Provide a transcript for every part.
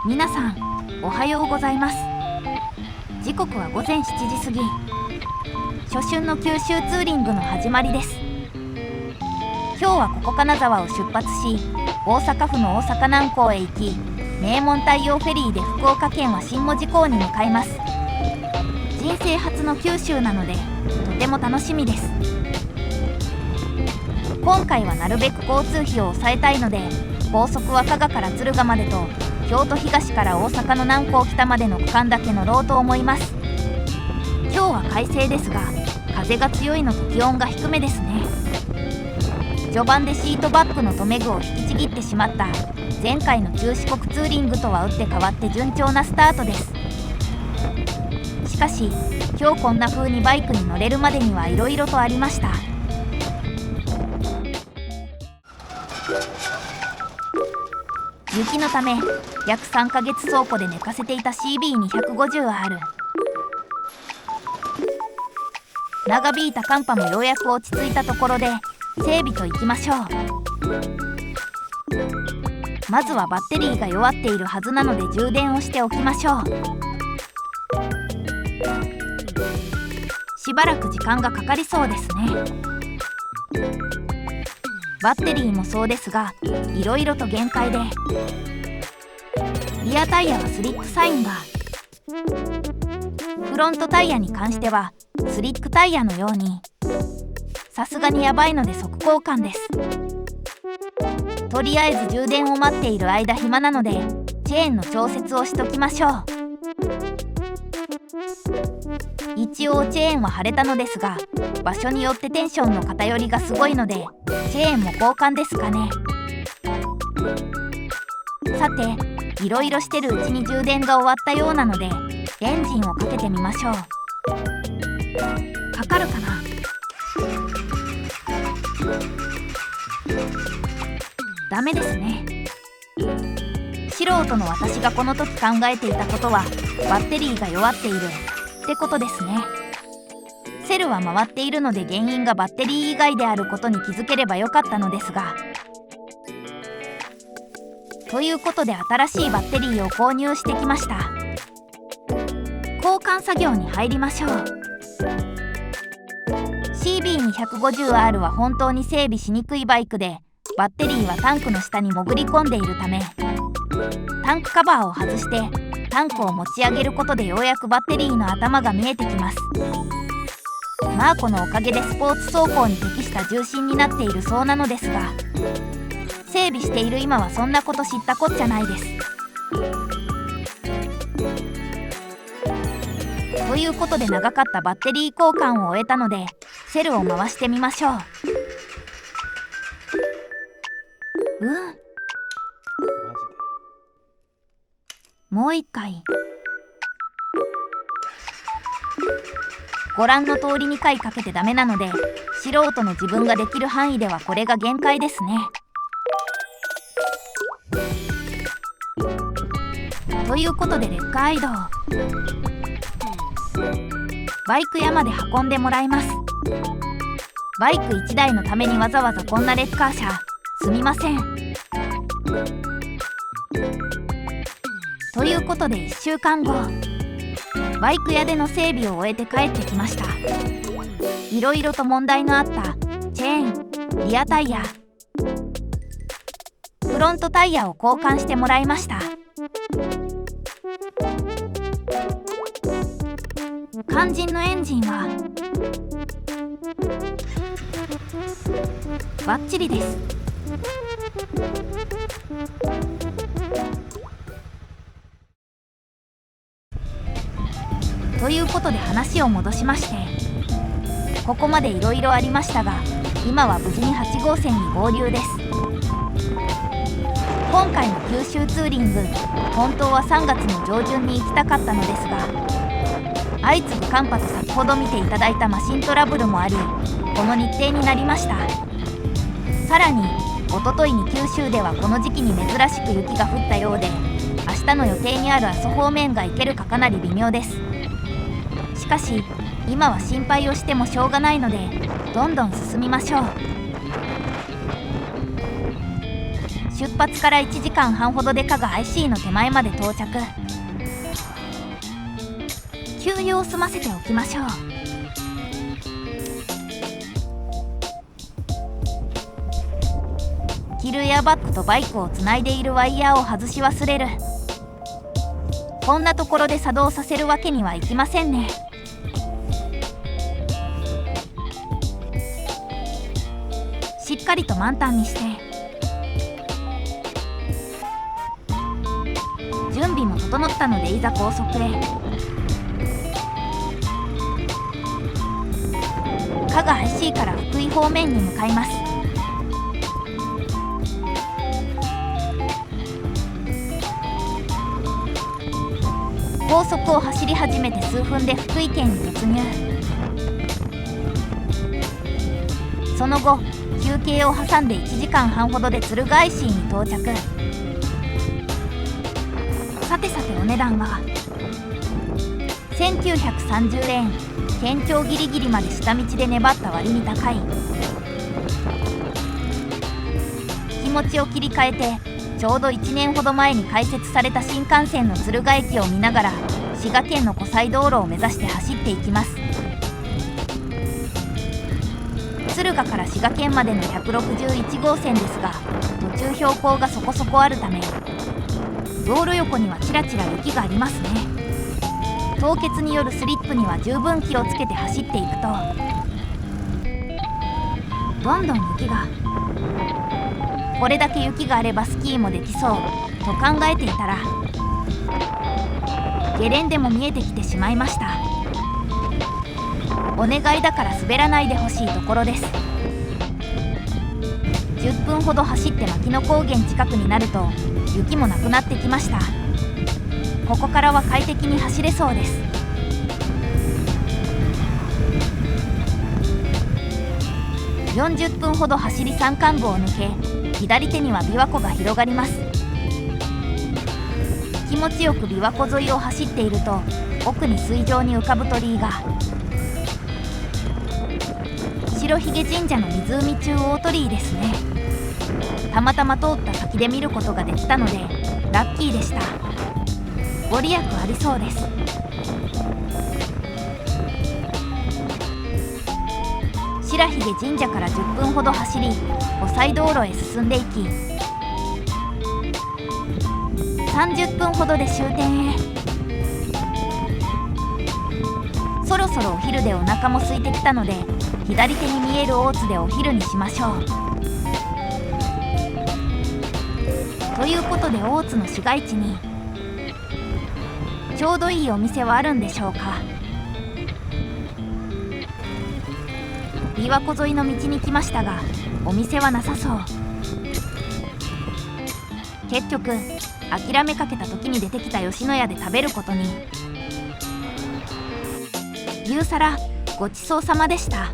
皆さんおはようございます。時刻は午前7時過ぎ。初春の九州ツーリングの始まりです。今日はここ金沢を出発し、大阪府の大阪南港へ行き、名門太陽フェリーで福岡県は新門司港に向かいます。人生初の九州なのでとても楽しみです。今回はなるべく交通費を抑えたいので、高速は加賀から敦賀までと京都東から大阪の南港北までの区間だけ乗ろうと思います。今日は快晴ですが、風が強いのと気温が低めですね。序盤でシートバックの留め具を引きちぎってしまった前回の中四国ツーリングとは打って変わって順調なスタートです。しかし今日こんな風にバイクに乗れるまでにはいろいろとありました。雪のため約3ヶ月倉庫で寝かせていた CB250R。 長引いた寒波もようやく落ち着いたところで整備といきましょう。まずはバッテリーが弱っているはずなので充電をしておきましょう。しばらく時間がかかりそうですね。バッテリーもそうですが、いろいろと限界で、リアタイヤはスリックサインが、フロントタイヤに関してはスリックタイヤのように、さすがにやばいので即交換です。とりあえず充電を待っている間暇なのでチェーンの調節をしときましょう。一応チェーンは貼れたのですが、場所によってテンションの偏りがすごいのでチェーンも交換ですかね。さて、いろいろしてるうちに充電が終わったようなのでエンジンをかけてみましょう。かかるかな。ダメですね。素人の私がこの時考えていたことはバッテリーが弱っているってことですね。セルは回っているので原因がバッテリー以外であることに気づければよかったのですが、ということで新しいバッテリーを購入してきました。交換作業に入りましょう。 CB250R は本当に整備しにくいバイクで、バッテリーはタンクの下に潜り込んでいるため、タンクカバーを外してタンクを持ち上げることでようやくバッテリーの頭が見えてきます。マーコのおかげでスポーツ走行に適した重心になっているそうなのですが、整備している今はそんなこと知ったこっちゃないです。ということで長かったバッテリー交換を終えたのでセルを回してみましょう。もう一回。ご覧の通り2回かけてダメなので、素人の自分ができる範囲ではこれが限界ですね。ということでレッカー移動。バイク屋まで運んでもらいます。バイク1台のためにわざわざこんなレッカー車、すみません。ということで1週間後、バイク屋での整備を終えて帰ってきました。いろいろと問題のあったチェーン、リアタイヤ、フロントタイヤを交換してもらいました。肝心のエンジンはバッチリです。ということで話を戻しまして、ここまでいろいろありましたが、今は無事に8号線に合流です。今回の九州ツーリング、本当は3月の上旬に行きたかったのですが、相次ぐ寒波と先ほど見ていただいたマシントラブルもあり、この日程になりました。さらに一昨日に九州ではこの時期に珍しく雪が降ったようで、明日の予定にある阿蘇方面が行けるかかなり微妙です。しかし今は心配をしてもしょうがないのでどんどん進みましょう。出発から1時間半ほどで加賀 IC の手前まで到着。給油を済ませておきましょう。キルエアバッグとバイクをつないでいるワイヤーを外し忘れる。こんなところで作動させるわけにはいきませんね。しっかりと満タンにして、準備も整ったのでいざ高速へ。加賀 IC から福井方面に向かいます。高速を走り始めて数分で福井県に突入。その後休憩を挟んで1時間半ほどで敦賀 IC に到着。さてお値段は1930円。県境ギリギリまで下道で粘った割に高い。気持ちを切り替えてちょうど1年ほど前に開設された新幹線の敦賀駅を見ながら滋賀県の湖西道路を目指して走っていきます。敦賀から滋賀県までの161号線ですが、途中標高がそこそこあるため道路横にはちらちら雪がありますね。凍結によるスリップには十分気をつけて走っていくと、どんどん雪が。これだけ雪があればスキーもできそうと考えていたら、ゲレンデも見えてきてしまいました。お願いだから滑らないでほしいところです。10分ほど走って牧野高原近くになると雪もなくなってきました。ここからは快適に走れそうです。40分ほど走り山間部を抜け、左手には琵琶湖が広がります。気持ちよく琵琶湖沿いを走っていると奥に水上に浮かぶ鳥居が。白ひげ神社の湖中大鳥居ですね。たまたま通った先で見ることができたのでラッキーでした。ご利益ありそうです。白ひげ神社から10分ほど走り湖西道路へ進んでいき、30分ほどで終点へ。そろそろお昼でお腹も空いてきたので左手に見える大津でお昼にしましょう。ということで大津の市街地にちょうどいいお店はあるんでしょうか。琵琶湖沿いの道に来ましたがお店はなさそう。結局諦めかけた時に出てきた吉野家で食べることに。牛皿ごちそうさまでした。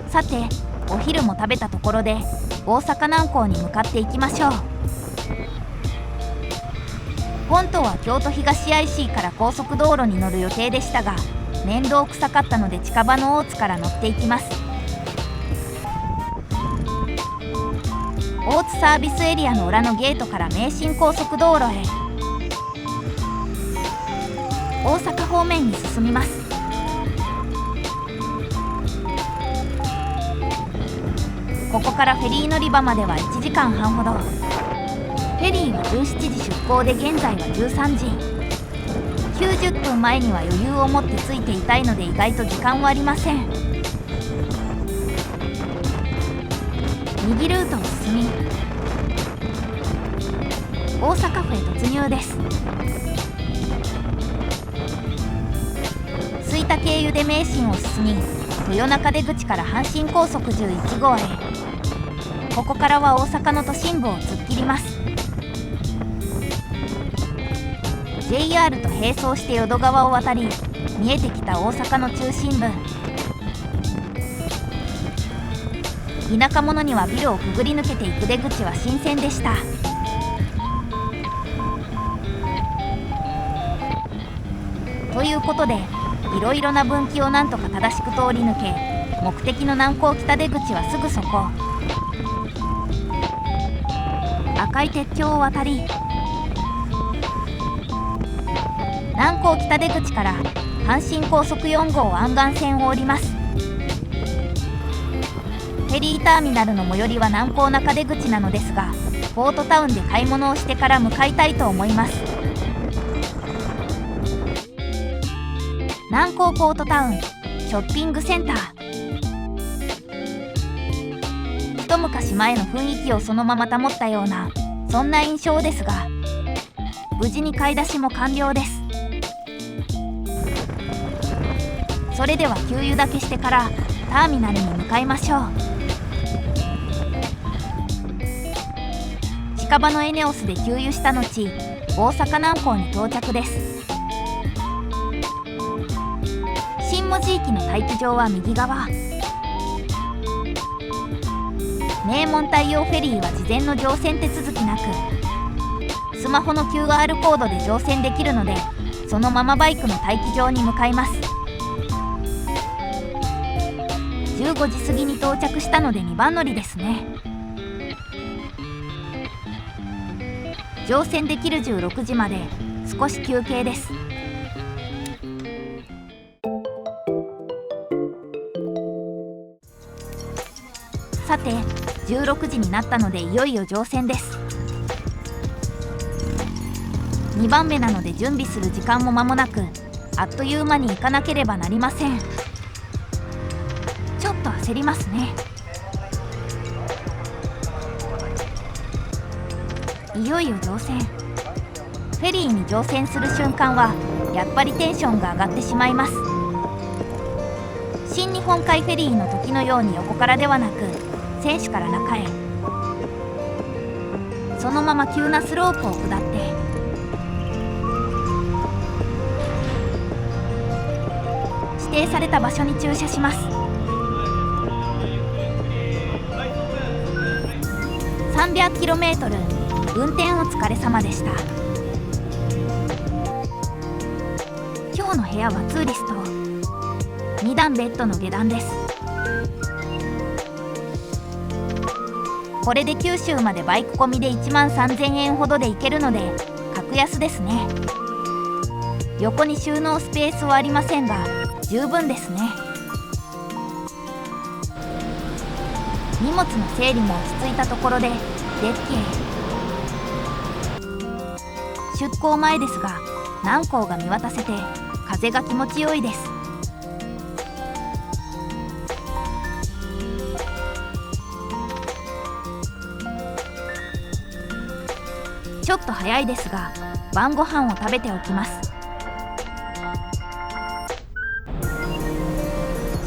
さてお昼も食べたところで大阪南港に向かっていきましょう。本当は京都東 IC から高速道路に乗る予定でしたが面倒くさかったので近場の大津から乗っていきます。大津サービスエリアの裏のゲートから名神高速道路へ。大阪方面に進みます。ここからフェリー乗り場までは1時間半ほど。フェリーは17時出港で現在は13時。90分前には余裕を持ってついていたいので意外と時間はありません。右ルートを進み大阪府へ突入です。吹田経由で名神を進み豊中出口から阪神高速11号へ。ここからは大阪の都心部を突っ切ります。JR と並走して淀川を渡り見えてきた大阪の中心部。田舎者にはビルをくぐり抜けていく出口は新鮮でした。ということでいろいろな分岐をなんとか正しく通り抜け目的の南港北出口はすぐそこ。赤い鉄橋を渡り、南港北出口から阪神高速4号湾岸線を降ります。フェリーターミナルの最寄りは南港中出口なのですが、ポートタウンで買い物をしてから向かいたいと思います。南港ポートタウンショッピングセンター。一昔前の雰囲気をそのまま保ったような、そんな印象ですが、無事に買い出しも完了です。それでは給油だけしてからターミナルに向かいましょう。近場のエネオスで給油した後、大阪南港に到着です。新門司駅の待機場は右側。名門太陽フェリーは事前の乗船手続きなく、スマホの QR コードで乗船できるので、そのままバイクの待機場に向かいます。15時過ぎに到着したので2番乗りですね。乗船できる16時まで少し休憩です。さて、16時になったのでいよいよ乗船です。2番目なので準備する時間も間もなく、あっという間に行かなければなりません。ちょっと焦りますね。いよいよ乗船。フェリーに乗船する瞬間はやっぱりテンションが上がってしまいます。新日本海フェリーの時のように横からではなく、船首から中へ、そのまま急なスロープを下って指定された場所に駐車します。300km、運転お疲れ様でした。今日の部屋はツーリスト、2段ベッドの下段です。これで九州までバイク込みで13,000円ほどで行けるので格安ですね。横に収納スペースはありませんが十分ですね。荷物の整理も落ち着いたところでデッキへ。出港前ですが南港が見渡せて風が気持ちよいです。ちょっと早いですが晩ご飯を食べておきます。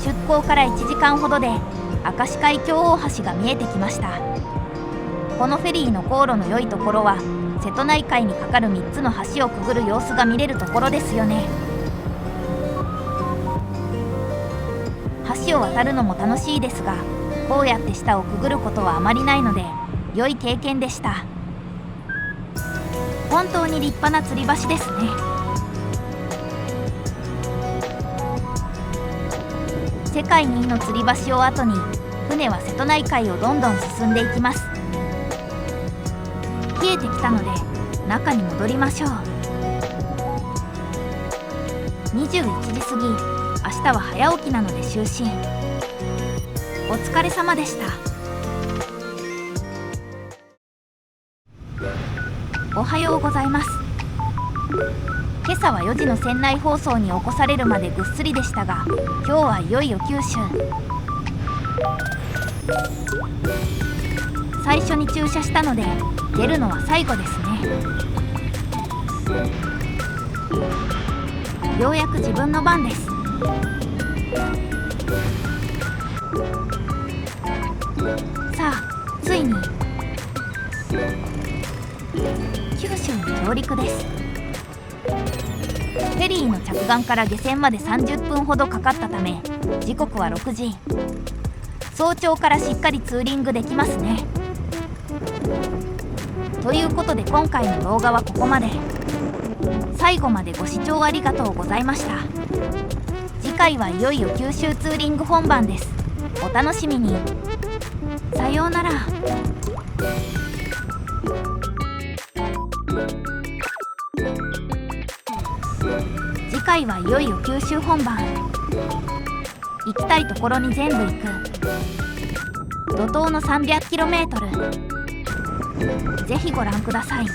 出港から1時間ほどで明石海峡大橋が見えてきました。このフェリーの航路の良いところは瀬戸内海に架かる3つの橋をくぐる様子が見れるところですよね。橋を渡るのも楽しいですが、こうやって下をくぐることはあまりないので良い経験でした。本当に立派な吊り橋ですね。世界2位の吊り橋を後に船は瀬戸内海をどんどん進んでいきます。冷えてきたので中に戻りましょう。21時過ぎ、明日は早起きなので就寝。お疲れ様でした。おはようございます。今朝は4時の船内放送に起こされるまでぐっすりでしたが、今日はいよいよ九州。最初に駐車したので出るのは最後ですね。ようやく自分の番です。さあ、ついに九州に上陸です。フェリーの着岸から下船まで30分ほどかかったため、時刻は6時。早朝からしっかりツーリングできますね。ということで今回の動画はここまで。最後までご視聴ありがとうございました。次回はいよいよ九州ツーリング本番です。お楽しみに。さようなら。回はいよいよ九州本番。行きたいところに全部行く怒涛の 300km。 ぜひご覧ください。